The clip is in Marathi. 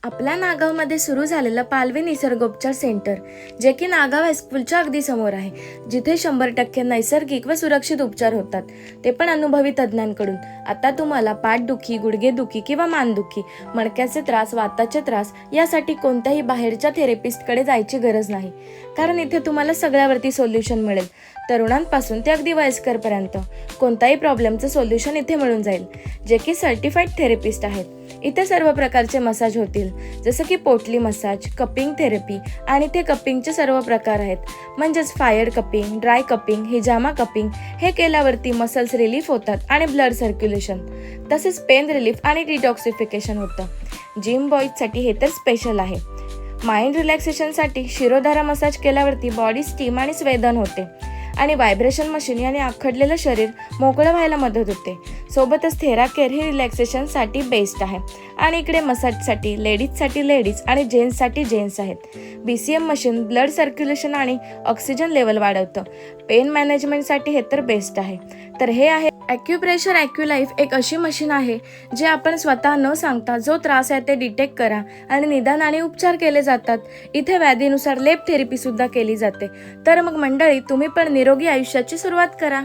आपल्या नागावमध्ये सुरू झालेलं पालवी निसर्गोपचार सेंटर, जे की नागाव हायस्कूलच्या अगदी समोर आहे, जिथे 100% नैसर्गिक व सुरक्षित उपचार होतात, ते पण अनुभवी तज्ज्ञांकडून. आता तुम्हाला पाठदुखी, गुडघेदुखी किंवा मानदुखी, मणक्याचे त्रास, वाताचे त्रास यासाठी कोणत्याही बाहेरच्या थेरपिस्टकडे जायची गरज नाही, कारण इथे तुम्हाला सगळ्यावरती सोल्युशन मिळेल. तरुणांपासून ते अगदी वयस्करपर्यंत कोणताही प्रॉब्लेमचं सोल्युशन इथे मिळून जाईल, जे की सर्टिफाईड थेरपिस्ट आहेत. इथे सर्व प्रकारचे मसाज होतील, जसं की पोटली मसाज, कपिंग थेरपी आणि ते कपिंगचे सर्व प्रकार आहेत, म्हणजेच फायर कपिंग, ड्राय कपिंग, हिजामा कपिंग. हे केल्यावरती मसल्स रिलीफ होतात आणि ब्लड सर्क्युलेशन, तसेच पेन रिलीफ आणि डिटॉक्सिफिकेशन होतं. जिम बॉईजसाठी हे तर स्पेशल आहे. माइंड रिलॅक्सेशनसाठी शिरोधारा मसाज केल्यावरती बॉडी स्टीम आणि स्वेदन होते आणि व्हायब्रेशन मशीन याने आखडलेलं शरीर मोकळं व्हायला मदत होते. सोबतच थेराकेअर ही रिलॅक्सेशनसाठी बेस्ट आहे. आणि इकडे मसाजसाठी लेडीजसाठी लेडीज आणि जेंट्ससाठी जेंट्स आहेत. BCM मशीन ब्लड सर्क्युलेशन आणि ऑक्सिजन लेवल वाढवतं. पेन मॅनेजमेंटसाठी हे तर बेस्ट आहे. तर हे आहे ॲक्युप्रेशर ॲक्युलाईफ, एक अशी मशीन आहे जे आपण स्वतः न सांगता जो त्रास आहे ते डिटेक्ट करा आणि निदान आणि उपचार केले जातात. इथे व्याधीनुसार लेप थेरपी सुद्धा केली जाते. तर मग मंडळी, तुम्ही पण निरोगी आयुष्याची सुरुवात करा.